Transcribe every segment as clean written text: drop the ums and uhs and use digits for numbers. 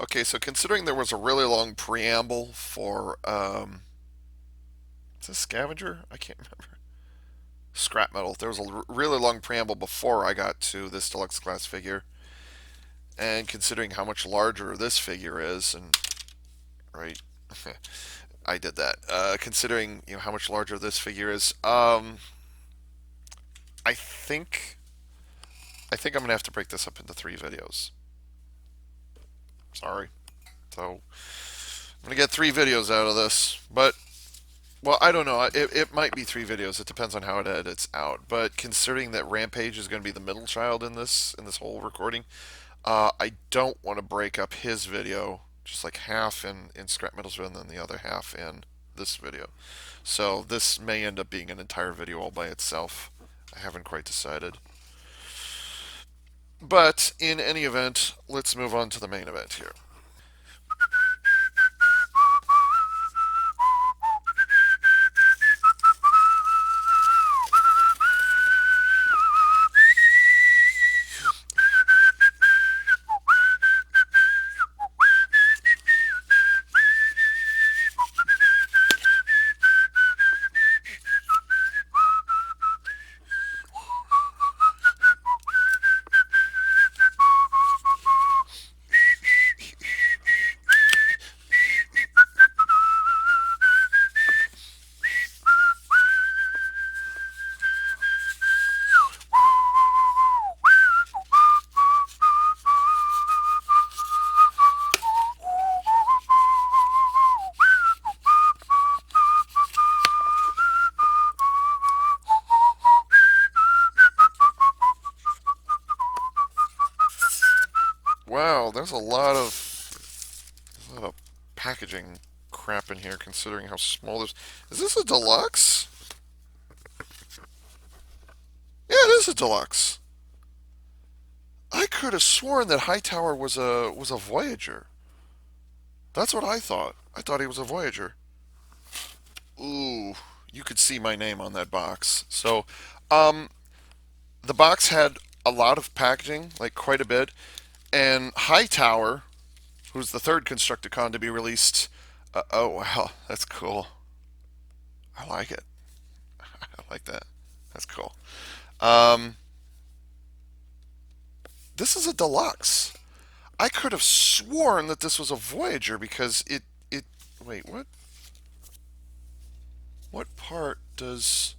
Okay, so considering there was a really long preamble for is this scavenger? I can't remember. Scrap metal. There was a really long preamble before I got to this deluxe class figure, and considering how much larger this figure is, and right, I did that. Considering how much larger this figure is, I think I think I'm gonna have to break this up into 3 videos. Sorry. So I'm gonna get 3 videos out of this, but well, I don't know. It might be 3 videos. It depends on how it edits out. But considering that Rampage is going to be the middle child in this whole recording, I don't want to break up his video, just like half in Scrap Metal's video and then the other half in this video. So this may end up being an entire video all by itself. I haven't quite decided. But in any event, let's move on to the main event here. Wow, there's a lot of packaging crap in here considering how small this. Is this a deluxe? Yeah, it is a deluxe. I could have sworn that Hightower was a Voyager. That's what I thought. I thought he was a Voyager. Ooh, you could see my name on that box. So, um, the box had a lot of packaging, like quite a bit, and Hightower, who's the third Constructicon to be released. Oh wow, that's cool. I like it. I like that. That's cool. Um, this is a deluxe. I could have sworn that this was a Voyager because it. Wait, what? What part does?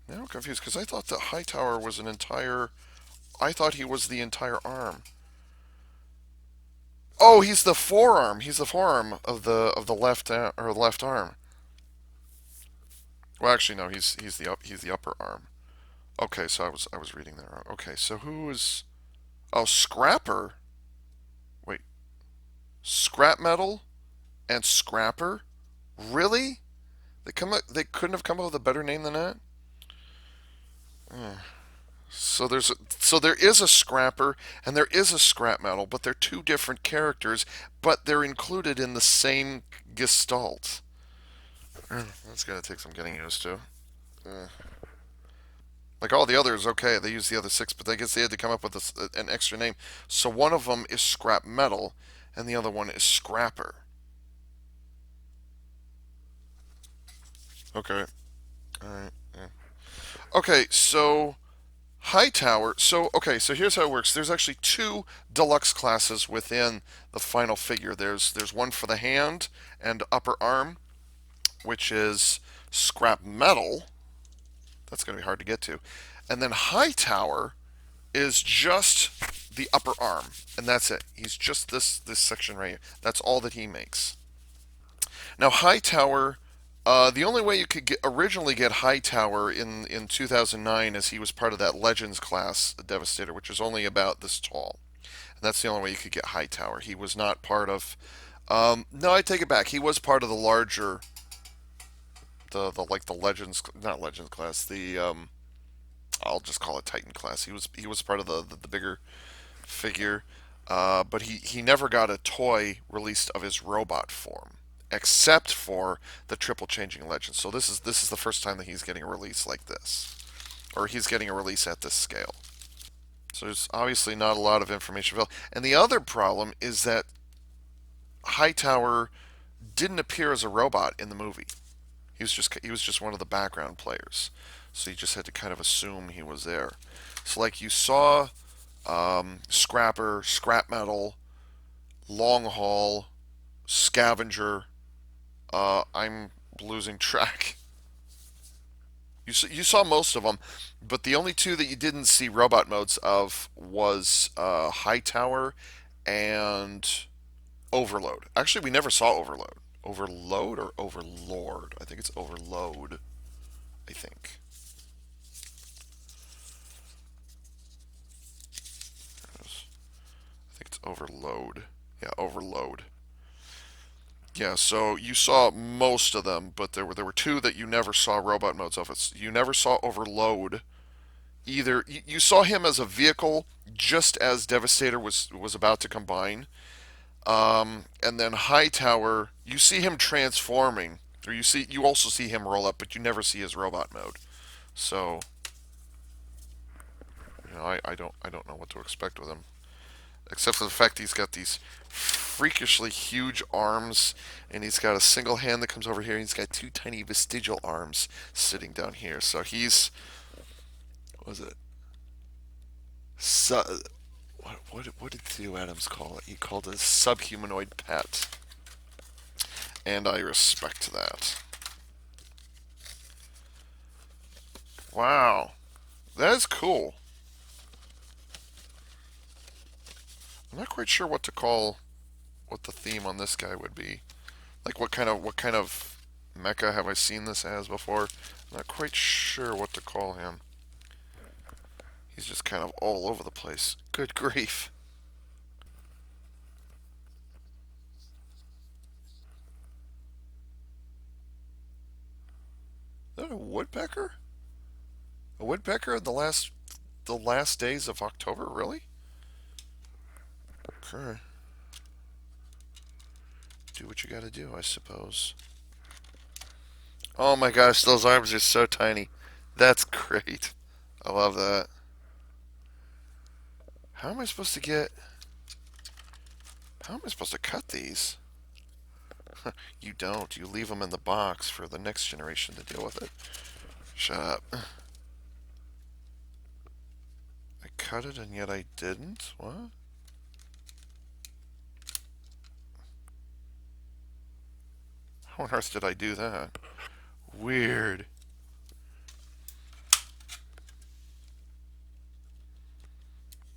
Now I'm confused because I thought that Hightower was an entire. I thought he was the entire arm. Oh, he's the forearm. He's the forearm of the left or left arm. Well, actually, no. He's the upper arm. Okay, so I was reading that wrong. Okay, so who is? Oh, Scrapper. Wait, Scrap Metal and Scrapper. Really? They couldn't have come up with a better name than that. So there is a Scrapper and there is a Scrap Metal, but they're two different characters, but they're included in the same gestalt. That's gonna take some getting used to. Uh, like all the others, okay, they use the other 6, but I guess they had to come up with an extra name. So one of them is Scrap Metal, and the other one is Scrapper. Okay, all right. Yeah. Okay, so Hightower. So okay, so here's how it works. There's actually 2 deluxe classes within the final figure. There's one for the hand and upper arm, which is Scrap Metal. That's going to be hard to get to. And then Hightower is just the upper arm, and that's it. He's just this section right here. That's all that he makes. Now Hightower, the only way you could originally get Hightower in 2009 is he was part of that Legends class Devastator, which is only about this tall. And that's the only way you could get Hightower. He was not part of. No, I take it back. He was part of the larger, the like the Legends, not Legends class. I'll just call it Titan class. He was part of the bigger figure, but he never got a toy released of his robot form, except for the Triple Changing Legends. So this is the first time that he's getting a release like this, or he's getting a release at this scale. So there's obviously not a lot of information available. And the other problem is that Hightower didn't appear as a robot in the movie. He was just one of the background players. So you just had to kind of assume he was there. So like you saw Scrapper, Scrap Metal, Long Haul, Scavenger. I'm losing track. You saw most of them, but the only two that you didn't see robot modes of was Hightower and Overload. Actually, we never saw Overload. Overload or Overlord? I think it's Overload. I think. I think it's Overload. Yeah, Overload. Yeah, so you saw most of them, but there were two that you never saw robot modes of. You never saw Overload. Either you saw him as a vehicle just as Devastator was about to combine, and then Hightower, you see him transforming, or you also see him roll up, but you never see his robot mode. So I don't know what to expect with him, except for the fact he's got these freakishly huge arms, and he's got a single hand that comes over here, and he's got two tiny vestigial arms sitting down here. So he's what was it? Su- what did Theo Adams call it? He called it a subhumanoid pet, and I respect that. Wow, that is cool. I'm not quite sure what the theme on this guy would be. Like what kind of mecha have I seen this as before? I'm not quite sure what to call him. He's just kind of all over the place. Good grief. Is that a woodpecker? A woodpecker in the last days of October, really? Okay. Do what you gotta do, I suppose. Oh my gosh, those arms are so tiny. That's great. I love that. How am I supposed to get. How am I supposed to cut these? You don't. You leave them in the box for the next generation to deal with it. Shut up. I cut it and yet I didn't? What? How on earth did I do that? Weird.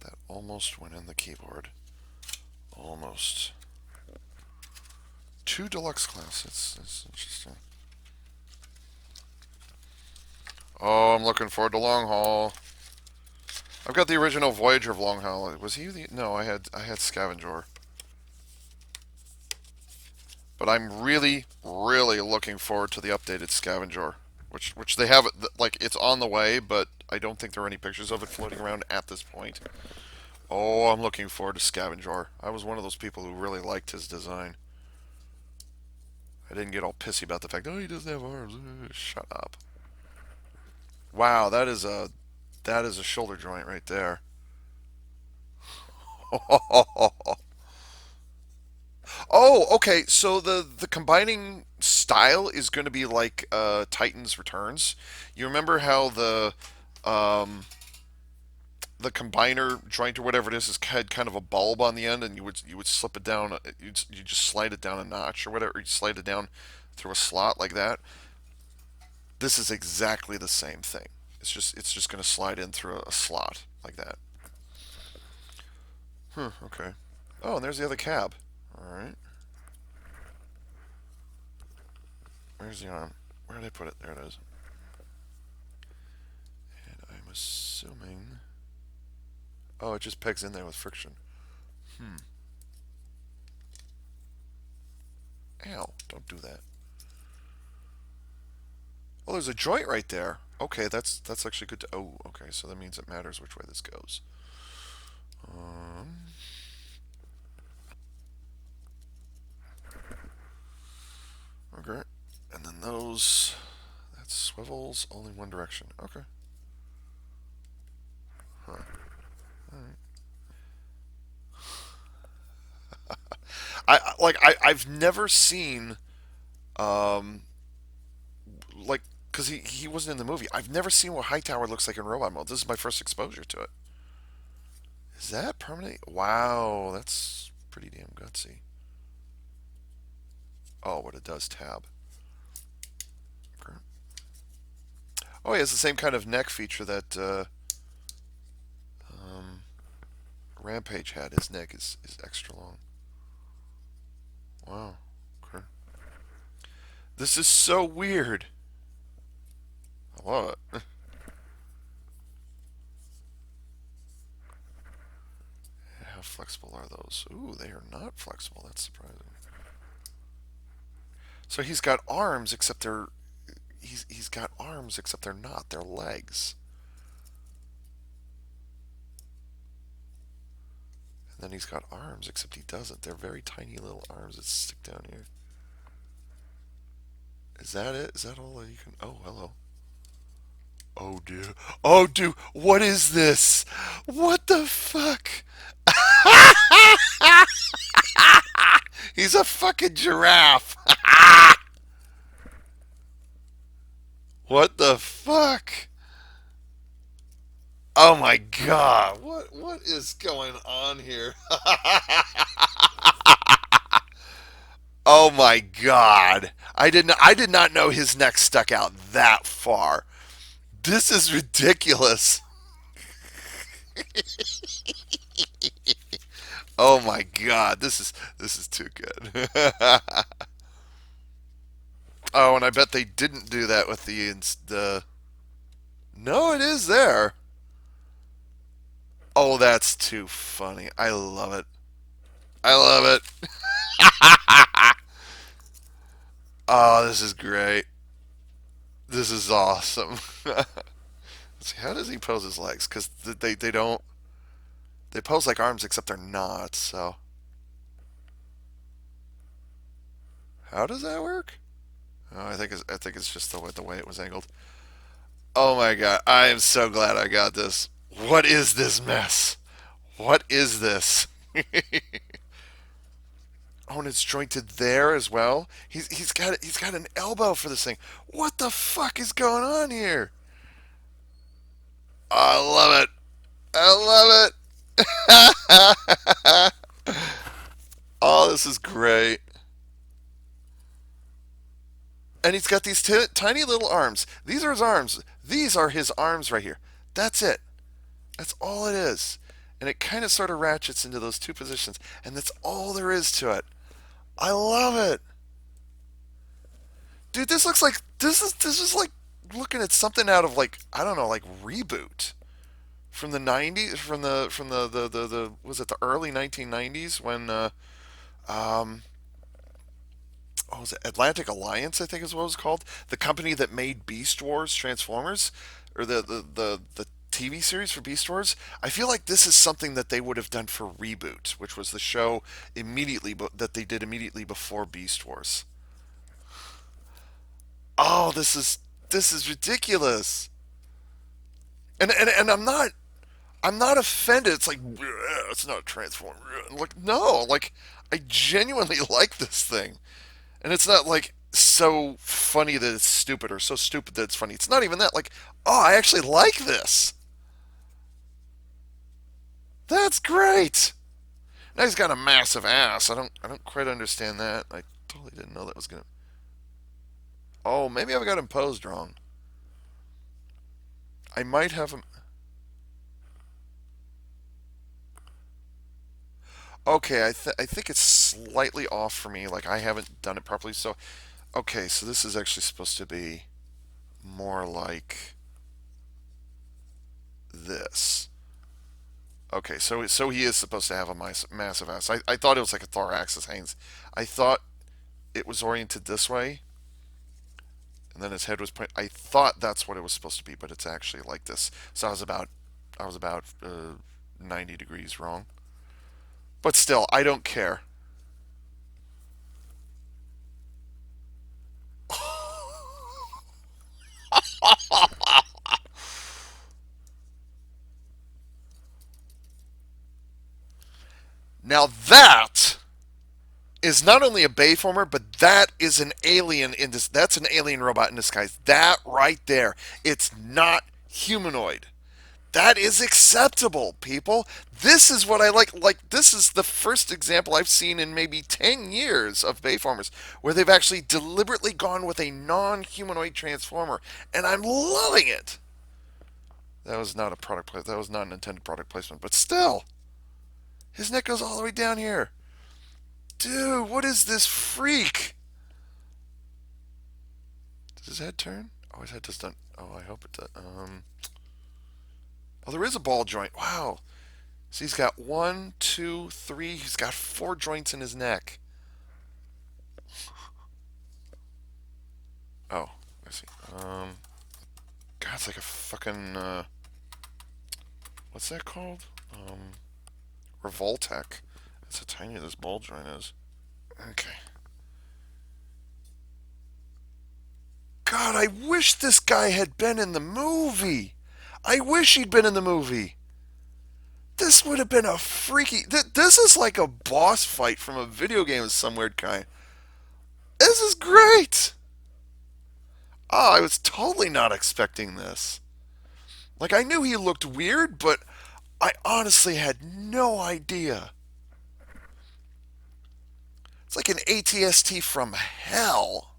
That almost went in the keyboard. Almost. Two deluxe class. It's interesting. Oh, I'm looking forward to Long Haul. I've got the original Voyager of Long Haul. Was he the? No, I had Scavenger. But I'm really, really looking forward to the updated Scavenger, which they have like it's on the way, but I don't think there are any pictures of it floating around at this point. Oh, I'm looking forward to Scavenger. I was one of those people who really liked his design. I didn't get all pissy about the fact, oh, he doesn't have arms. Shut up. Wow, that is a shoulder joint right there. Oh, okay. So the combining style is going to be like Titan's Returns. You remember how um, the combiner joint or whatever it is had kind of a bulb on the end, and you would slip it down. You just slide it down a notch or whatever. Or you slide it down through a slot like that. This is exactly the same thing. It's just going to slide in through a slot like that. Okay. Oh, and there's the other cab. All right. Where's the arm? Where did I put it? There it is. And I'm assuming. Oh, it just pegs in there with friction. Hmm. Ow! Don't do that. Oh, there's a joint right there. Okay, that's actually good to. Oh, okay. So that means it matters which way this goes. Um. Okay. And then those. That swivels only one direction. Okay. Huh. All like I've never seen um like because he wasn't in the movie. I've never seen what Hightower looks like in robot mode. This is my first exposure to it. Is that permanent? Wow, that's pretty damn gutsy. Oh, what it does tab. Oh, he has the same kind of neck feature that um, Rampage had. His neck is extra long. Wow. Okay. This is so weird. I love it. How flexible are those? Ooh, they are not flexible. That's surprising. So he's got arms, except he's got arms, except they're not. They're legs. And then he's got arms, except he doesn't. They're very tiny little arms that stick down here. Is that it? Is that all you can? Oh, hello. Oh, dude. Oh, dude. What is this? What the fuck? He's a fucking giraffe. What the fuck? Oh my god. What is going on here? Oh my god. I did not know his neck stuck out that far. This is ridiculous. Oh my god. This is too good. Oh, and I bet they didn't do that with the No, it is there. Oh, that's too funny. I love it. I love it. Oh, this is great. This is awesome. Let's see, how does he pose his legs? Because they don't they pose like arms except they're not. So how does that work? Oh, I think it's just the way it was angled. Oh my god, I am so glad I got this. What is this mess? What is this? Oh, and it's jointed there as well. He's got an elbow for this thing. What the fuck is going on here? I love it. I love it. Oh, this is great. And he's got these tiny little arms. These are his arms. These are his arms right here. That's it. That's all it is. And it kind of sort of ratchets into those two positions. And that's all there is to it. I love it. Dude, this looks like this is like looking at something out of like I don't know, like Reboot from the 90s from the was it the early 1990s when um oh, was it Atlantic Alliance, I think is what it was called, the company that made Beast Wars Transformers, or the TV series for Beast Wars. I feel like this is something that they would have done for Reboot, which was the show that they did immediately before Beast Wars. Oh, this is ridiculous. And I'm not offended. It's like it's not a transformer. Like no, like I genuinely like this thing. And it's not like so funny that it's stupid or so stupid that it's funny. It's not even that. Like, oh, I actually like this. That's great. Now he's got a massive ass. I don't quite understand that. I totally didn't know that was gonna. Oh, maybe I've got him posed wrong. I might have him. Okay, I think it's slightly off for me. Like I haven't done it properly. So okay, so this is actually supposed to be more like this. Okay, so he is supposed to have a massive ass. I thought it was like a thoraxis Haynes. I thought it was oriented this way, and then his head was point. I thought that's what it was supposed to be, but it's actually like this. So I was about 90 degrees wrong. But still, I don't care. Now that is not only a Bayformer, but that is an alien in this. That's an alien robot in disguise. That right there. It's not humanoid. That is acceptable, people. This is what I like. Like, this is the first example I've seen in maybe 10 years of Bayformers where they've actually deliberately gone with a non humanoid transformer, and I'm loving it. That was not a product placement. That was not an intended product placement, but still, his neck goes all the way down here. Dude, what is this freak? Does his head turn? Oh, his head doesn't. Oh, I hope it does. Oh, there is a ball joint. Wow. So he's got one, two, three. He's got four joints in his neck. Oh, I see. God, it's like a fucking what's that called? Revoltech. That's how tiny this ball joint is. Okay. God, I wish this guy had been in the movie. I wish he'd been in the movie. This would have been a freaky. This is like a boss fight from a video game of some weird kind. This is great. Oh, I was totally not expecting this. Like, I knew he looked weird, but I honestly had no idea. It's like an ATST from hell.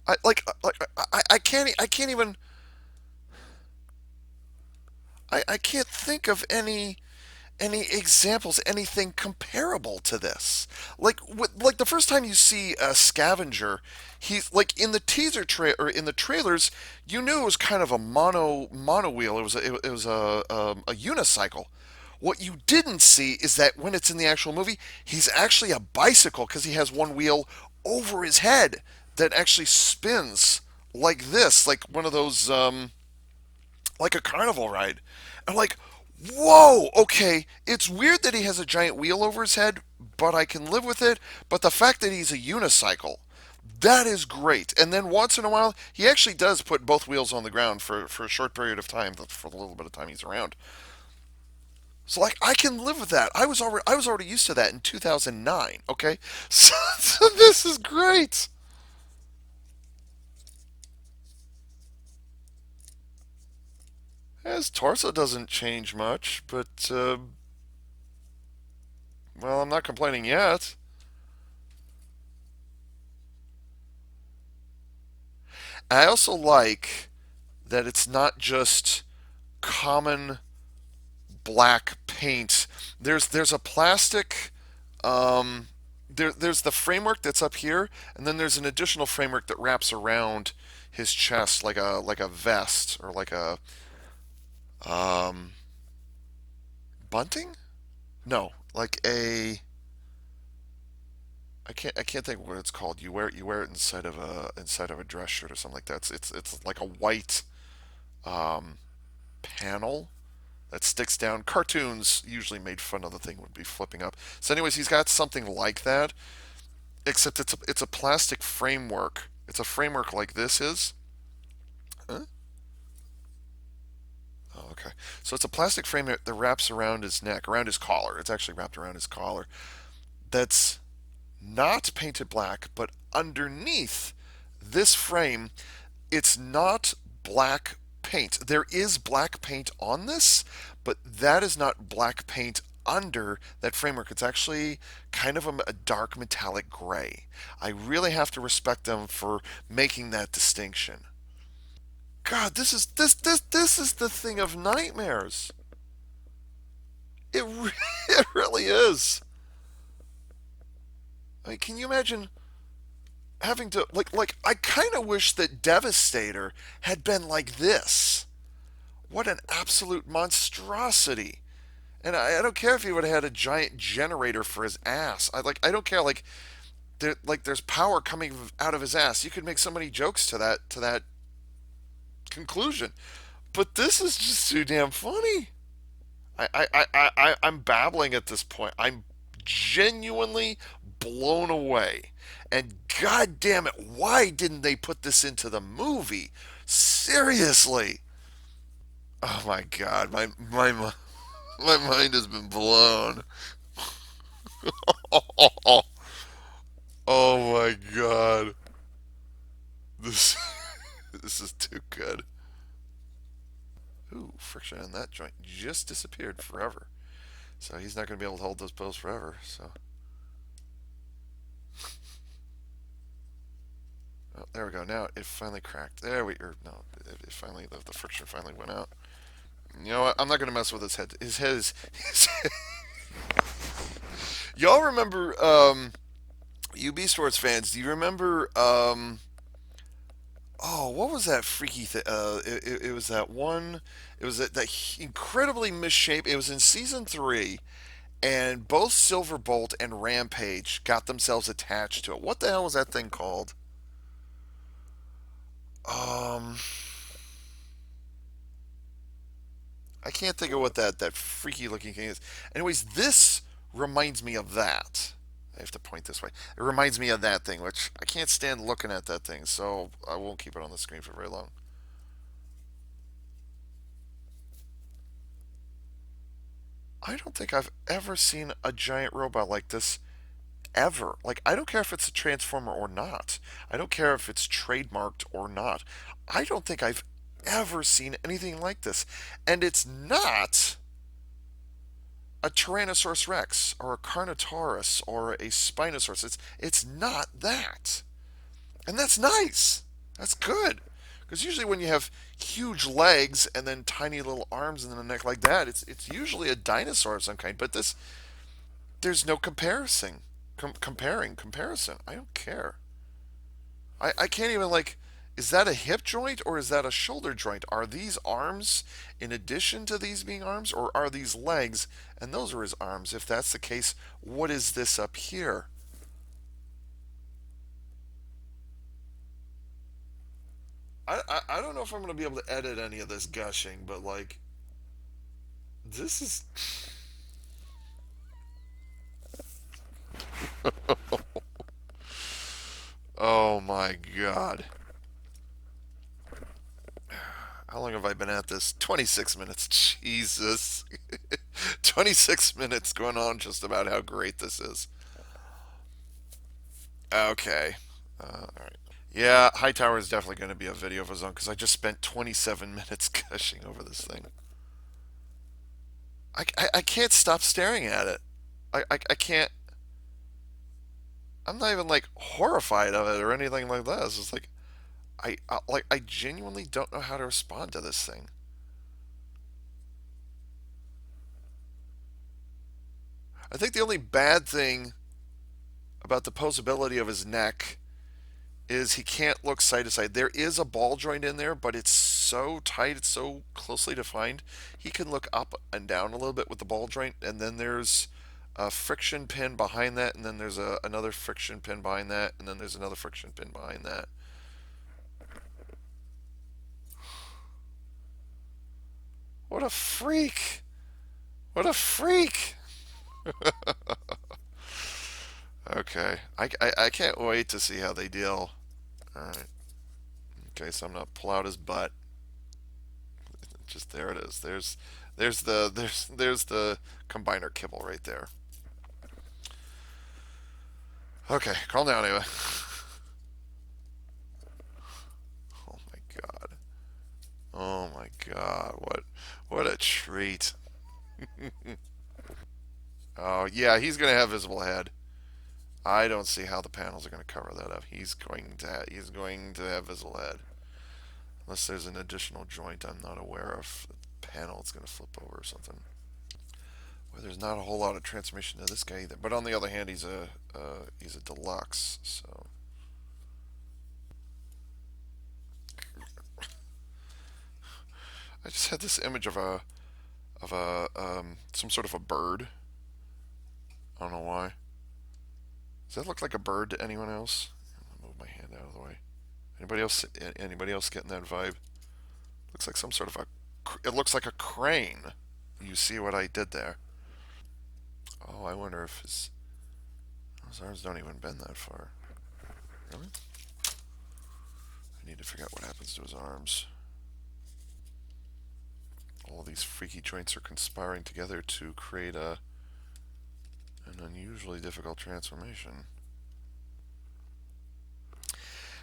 I can't even I can't think of any examples, anything comparable to this. Like the first time you see a scavenger, he's like in the or in the trailers, you knew it was kind of a mono wheel. It was a unicycle. What you didn't see is that when it's in the actual movie, he's actually a bicycle because he has one wheel over his head that actually spins like this, like one of those like a carnival ride. I'm like, whoa, okay, it's weird that he has a giant wheel over his head, but I can live with it. But the fact that he's a unicycle, that is great. And then once in a while, he actually does put both wheels on the ground for a short period of time, for the little bit of time he's around. So like I can live with that. I was already used to that in 2009. Okay, so this is great. His torso doesn't change much, but well, I'm not complaining yet. I also like that it's not just common black paint. There's a plastic there's the framework that's up here, and then there's an additional framework that wraps around his chest like a vest or like a um bunting? No, like a I can't think of what it's called. You wear it inside of a dress shirt or something like that. It's like a white um panel that sticks down. Cartoons usually made fun of the thing would be flipping up. So, anyways, he's got something like that, except it's a plastic framework. It's a framework like this is. Huh? Oh, okay. So it's a plastic frame that wraps around his neck, around his collar. It's actually wrapped around his collar. That's not painted black, but underneath this frame, it's not black paint. There is black paint on this, but that is not black paint under that framework. It's actually kind of a dark metallic gray. I really have to respect them for making that distinction. God, this is the thing of nightmares. It really is. I mean, can you imagine having to I kind of wish that Devastator had been like this. What an absolute monstrosity. And I don't care if he would have had a giant generator for his ass. I don't care there's power coming out of his ass. You could make so many jokes to that conclusion. But this is just too damn funny. I'm babbling at this point. I'm genuinely blown away. And god damn it, why didn't they put this into the movie? Seriously. Oh my god, my My mind has been blown. Oh my god. This this is too good. Ooh, friction on that joint just disappeared forever. So he's not going to be able to hold those posts forever. So, oh, there we go. Now it finally cracked. There we or no, it finally the friction finally went out. You know what? I'm not going to mess with his head. His head is. Y'all remember? You Beast Wars fans, do you remember? Oh, what was that freaky thing? It was that one. It was that incredibly misshapen. It was in season three, and both Silverbolt and Rampage got themselves attached to it. What the hell was that thing called? Um, I can't think of what that freaky looking thing is. Anyways, this reminds me of that. I have to point this way. It reminds me of that thing, which I can't stand looking at that thing, so I won't keep it on the screen for very long. I don't think I've ever seen a giant robot like this ever. Like, I don't care if it's a Transformer or not. I don't care if it's trademarked or not. I don't think I've ever seen anything like this. And it's not a Tyrannosaurus Rex or a Carnotaurus or a Spinosaurus. It's not that. And that's nice. That's good. Because usually when you have huge legs and then tiny little arms and then a neck like that, it's usually a dinosaur of some kind. But this, there's no comparison. Comparison. I don't care. I can't even like. Is that a hip joint or is that a shoulder joint? Are these arms in addition to these being arms, or are these legs and those are his arms? If that's the case, what is this up here? I don't know if I'm going to be able to edit any of this gushing, but like, this is. Oh my god. How long have I been at this? 26 minutes. Jesus. 26 minutes going on just about how great this is. Okay. Alright. Yeah, Hightower is definitely going to be a video of his own because I just spent 27 minutes gushing over this thing. I can't stop staring at it. I can't. I'm not even like horrified of it or anything like that. It's just like I genuinely don't know how to respond to this thing. I think the only bad thing about the posability of his neck is he can't look side to side. There is a ball joint in there, but it's so tight, it's so closely defined. He can look up and down a little bit with the ball joint, and then there's a friction pin behind that, and then there's another friction pin behind that, and then there's another friction pin behind that. What a freak! What a freak! Okay, I can't wait to see how they deal. All right. Okay, so I'm gonna pull out his butt. Just there it is. There's the combiner kibble right there. Okay, calm down, Ava. Oh my god. Oh my god. What a treat. Oh yeah, he's gonna have visible head. I don't see how the panels are gonna cover that up. He's going to have visible head. Unless there's an additional joint I'm not aware of. The panel it's gonna flip over or something. Well, there's not a whole lot of transmission to this guy either. But on the other hand, he's a deluxe, so I just had this image of a some sort of a bird. I don't know why. Does that look like a bird to anyone else? I'll move my hand out of the way. Anybody else? Anybody else getting that vibe? Looks like some sort of a. It looks like a crane. You see what I did there? Oh, I wonder if his arms don't even bend that far. Really? I need to figure out what happens to his arms. All these freaky joints are conspiring together to create an unusually difficult transformation.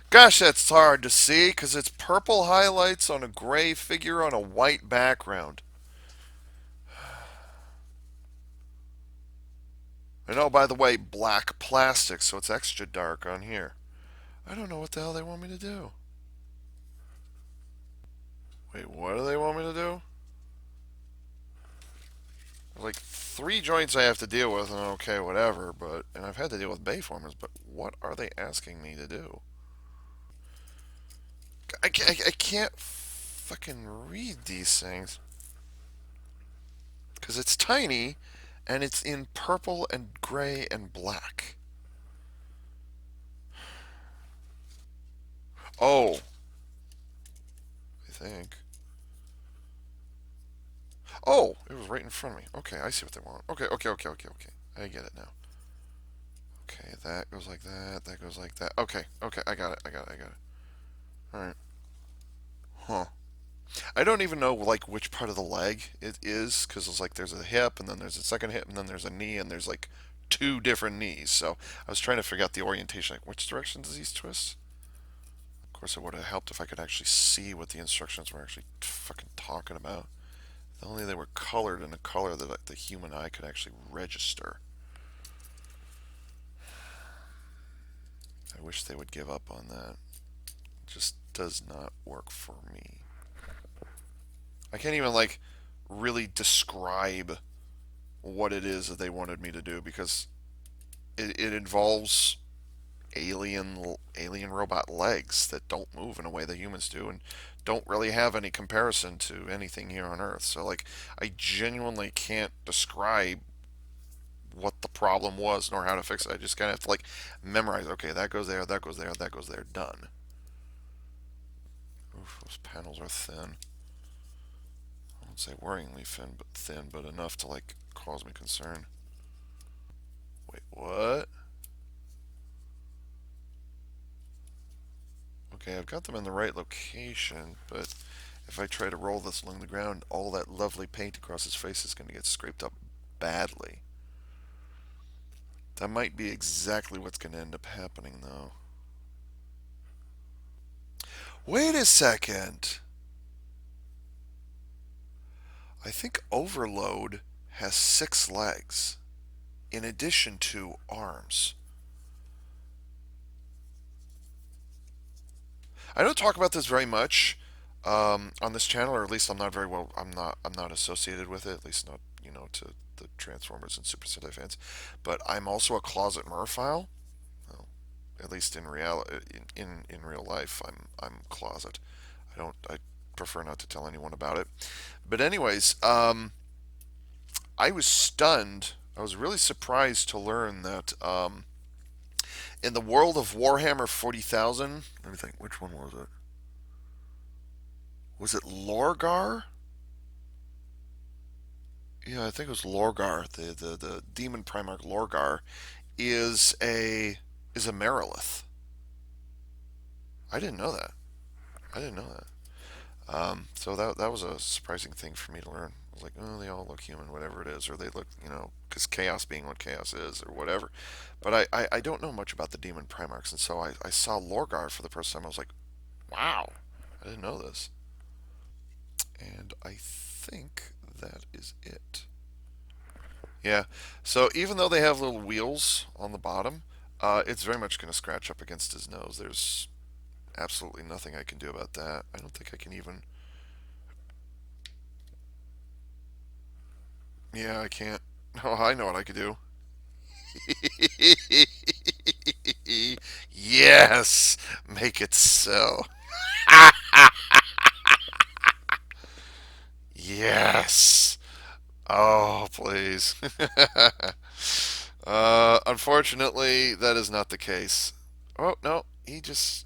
Gosh, that's hard to see because it's purple highlights on a gray figure on a white background. And oh, by the way, black plastic, so it's extra dark on here. I don't know what the hell they want me to do. Wait, what do they want me to do? Like three joints I have to deal with, and okay, whatever. But and I've had to deal with Bayformers, but what are they asking me to do? I can't fucking read these things because it's tiny, and it's in purple and gray and black. Oh, I think. Oh, it was right in front of me. Okay, I see what they want. Okay. I get it now. Okay, that goes like that. That goes like that. Okay. I got it. All right. Huh. I don't even know like which part of the leg it is because it's like there's a hip and then there's a second hip and then there's a knee and there's like two different knees. So I was trying to figure out the orientation. Like which direction does these twist? Of course, it would have helped if I could actually see what the instructions were actually fucking talking about. If only they were colored in a color that like, the human eye could actually register. I wish they would give up on that. It just does not work for me. I can't even like really describe what it is that they wanted me to do because it involves alien robot legs that don't move in a way that humans do and don't really have any comparison to anything here on Earth. So like I genuinely can't describe what the problem was nor how to fix it. I just kind of have to like memorize. Okay, that goes there, that goes there, that goes there. Done. Oof, those panels are thin. I won't say worryingly thin, but enough to like cause me concern. Wait, what? Okay, I've got them in the right location, but if I try to roll this along the ground, all that lovely paint across his face is going to get scraped up badly. That might be exactly what's going to end up happening, though. Wait a second. I think Overload has 6 legs in addition to arms. I don't talk about this very much on this channel, or at least I'm not very well. I'm not associated with it. At least not to the Transformers and Super Sentai fans. But I'm also a closet Murphophile. Well, at least in reality, in real life, I'm closet. I prefer not to tell anyone about it. But anyways, I was stunned. I was really surprised to learn that in the world of Warhammer 40,000, let me think, which one was it? Was it Lorgar? Yeah, I think it was Lorgar. The demon Primarch Lorgar is a Merilith. I didn't know that. I didn't know that. So that was a surprising thing for me to learn. I was like, oh, they all look human, whatever it is, or they look, because chaos being what chaos is, or whatever. But I don't know much about the demon Primarchs, and so I saw Lorgar for the first time. I was like, wow, I didn't know this. And I think that is it. Yeah. So even though they have little wheels on the bottom, it's very much going to scratch up against his nose. There's absolutely nothing I can do about that. I don't think I can even. Yeah, I can't. Oh, I know what I could do. Yes, make it so. Yes. Oh, please. Unfortunately, that is not the case. Oh no, he just.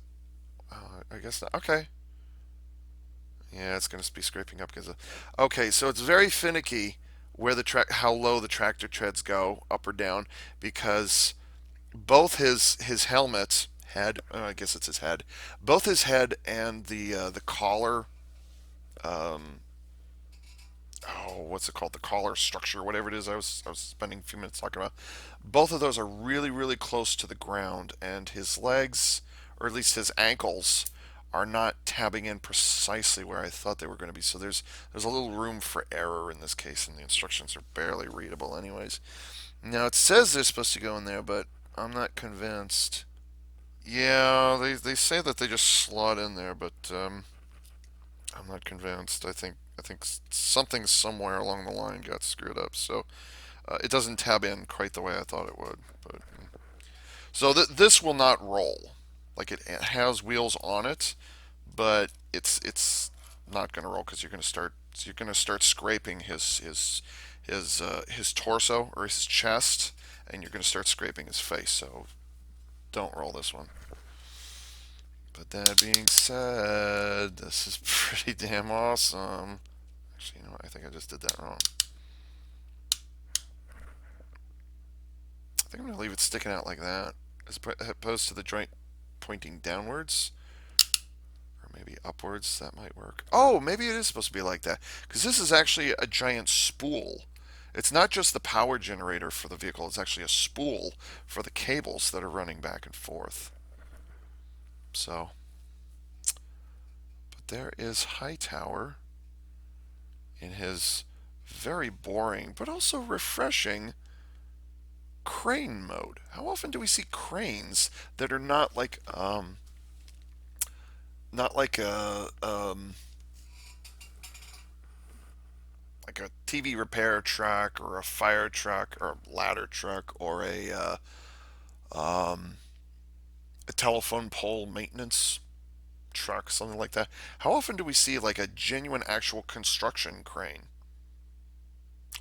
I guess not. Okay. Yeah, it's going to be scraping up because of. Okay, so it's very finicky where how low the tractor treads go, up or down, because both his helmet head, I guess it's his head, both his head and the collar, um, oh, what's it called? The collar structure, whatever it is. I was spending a few minutes talking about. Both of those are really really close to the ground, and his legs, or at least his ankles, are not tabbing in precisely where I thought they were going to be. So there's a little room for error in this case, and the instructions are barely readable, anyways. Now it says they're supposed to go in there, but I'm not convinced. Yeah, they say that they just slot in there, but I'm not convinced. I think something somewhere along the line got screwed up, so it doesn't tab in quite the way I thought it would. But so this will not roll. Like it has wheels on it, but it's not going to roll because you're going to start scraping his torso or his chest, and you're going to start scraping his face. So don't roll this one. But that being said, this is pretty damn awesome. Actually, you know what? I think I just did that wrong. I think I'm going to leave it sticking out like that, as opposed to the joint pointing downwards. Or maybe upwards, that might work. Oh, maybe it is supposed to be like that. Because this is actually a giant spool. It's not just the power generator for the vehicle, it's actually a spool for the cables that are running back and forth. So, but there is Hightower in his very boring but also refreshing crane mode. How often do we see cranes that are not like a TV repair truck or a fire truck or a ladder truck or a telephone pole maintenance truck, something like that? How often do we see like a genuine actual construction crane?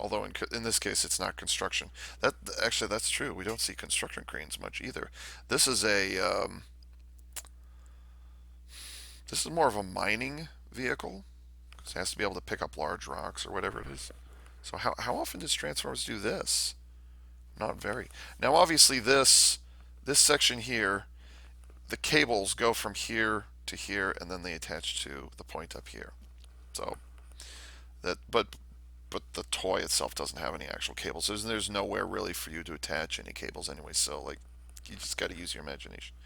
Although in this case it's not construction. That actually that's true. We don't see construction cranes much either. This is a this is more of a mining vehicle because it has to be able to pick up large rocks or whatever it is. So how often does Transformers do this? Not very. Now obviously this section here, the cables go from here to here and then they attach to the point up here. So that but the toy itself doesn't have any actual cables. There's nowhere really for you to attach any cables anyway. So like you just got to use your imagination.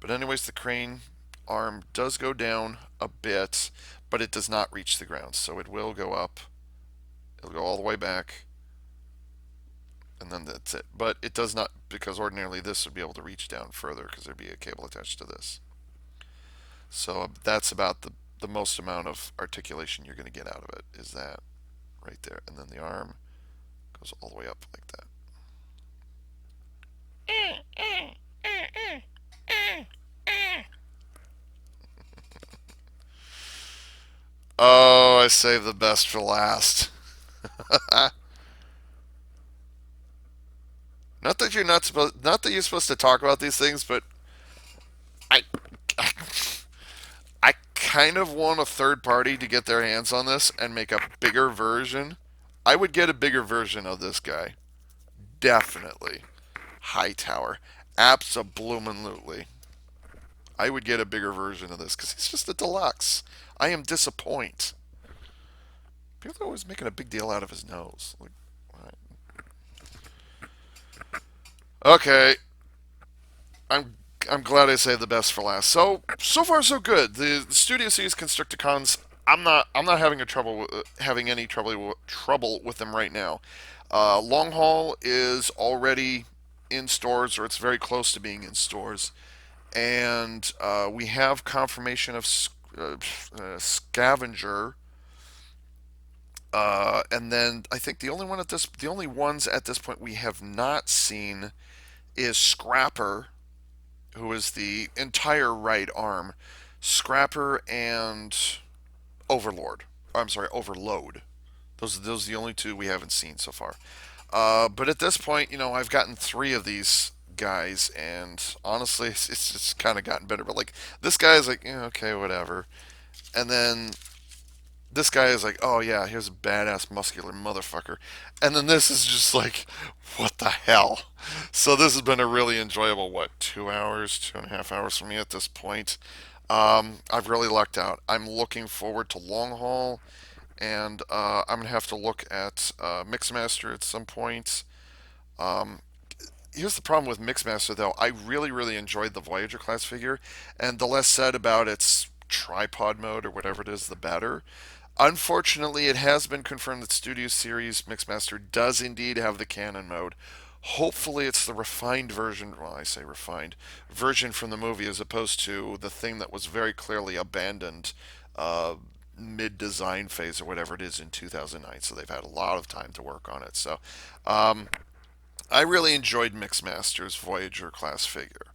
But anyways, the crane arm does go down a bit, but it does not reach the ground. So it will go up. It'll go all the way back, and then that's it. But it does not, because ordinarily this would be able to reach down further because there'd be a cable attached to this. So that's about the most amount of articulation you're going to get out of it is that right there. And then the arm goes all the way up like that. Oh, I saved the best for last. Not that you're supposed to talk about these things, but I I kind of want a third party to get their hands on this and make a bigger version. I would get a bigger version of this guy. Definitely. Hightower. Absolutely. I would get a bigger version of this because he's just a deluxe. I am disappointed. People are always making a big deal out of his nose. Like, okay, I'm glad I saved the best for last. So far so good. The Studio Series Constructicons. I'm not having any trouble with them right now. Long Haul is already in stores, or it's very close to being in stores, and we have confirmation of Scavenger. And then I think the only ones at this point we have not seen is Scrapper, who is the entire right arm. Scrapper and Overlord. I'm sorry, Overload. Those are the only two we haven't seen so far. But at this point, I've gotten three of these guys, and honestly, it's just kind of gotten better. But like this guy is like, yeah, okay, whatever. And then this guy is like, oh yeah, here's a badass muscular motherfucker. And then this is just like, what the hell? So this has been a really enjoyable, 2 hours, 2.5 hours for me at this point. I've really lucked out. I'm looking forward to Long Haul, and I'm gonna have to look at Mixmaster at some point. Um, Here's the problem with Mixmaster, though. I really enjoyed the Voyager class figure, and the less said about its tripod mode or whatever it is, the better. Unfortunately, it has been confirmed that Studio Series Mixmaster does indeed have the canon mode. Hopefully, it's the refined version. Well, I say refined version from the movie, as opposed to the thing that was very clearly abandoned uh, mid-design phase or whatever it is in 2009. So they've had a lot of time to work on it. So um, I really enjoyed Mixmaster's Voyager class figure.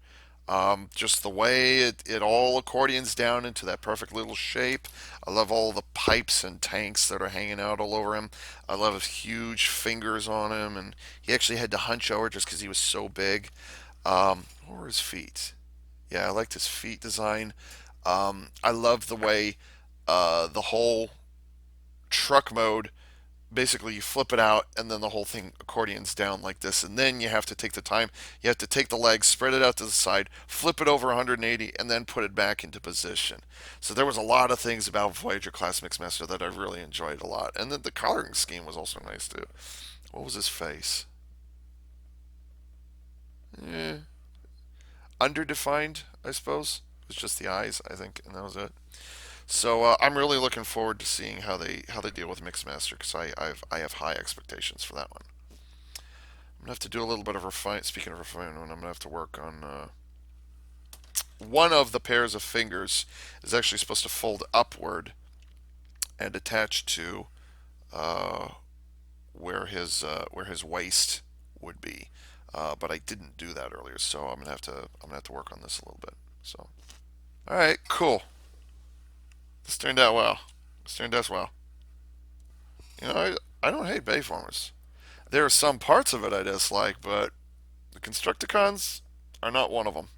Just the way it all accordions down into that perfect little shape. I love all the pipes and tanks that are hanging out all over him. I love his huge fingers on him, and he actually had to hunch over just because he was so big. What were his feet? Yeah, I liked his feet design. I love the way the whole truck mode, basically you flip it out and then the whole thing accordions down like this, and then you have to take the time, you have to take the legs, spread it out to the side, flip it over 180, and then put it back into position. So there was a lot of things about Voyager class Mixmaster that I really enjoyed a lot, and then the coloring scheme was also nice too. What was his face? eh, Underdefined, I suppose. It was just the eyes, I think, and that was it. So I'm really looking forward to seeing how they deal with Mixmaster, because I have high expectations for that one. I'm gonna have to do a little bit of refine. Speaking of refinement, I'm gonna have to work on one of the pairs of fingers is actually supposed to fold upward and attach to uh, where his waist would be. But I didn't do that earlier, so I'm gonna have to work on this a little bit. So, all right, cool. This turned out well. This turned out well. You know, I don't hate Bayformers. There are some parts of it I dislike, but the Constructicons are not one of them.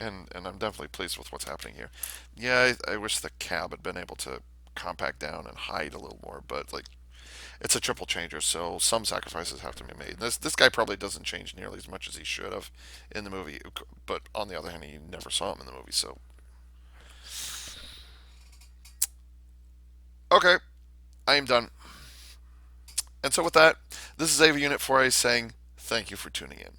And I'm definitely pleased with what's happening here. Yeah, I wish the cab had been able to compact down and hide a little more, but like it's a triple changer, so some sacrifices have to be made. This guy probably doesn't change nearly as much as he should have in the movie, but on the other hand, you never saw him in the movie. So okay, I am done. And so with that, this is Ava Unit 4A saying thank you for tuning in.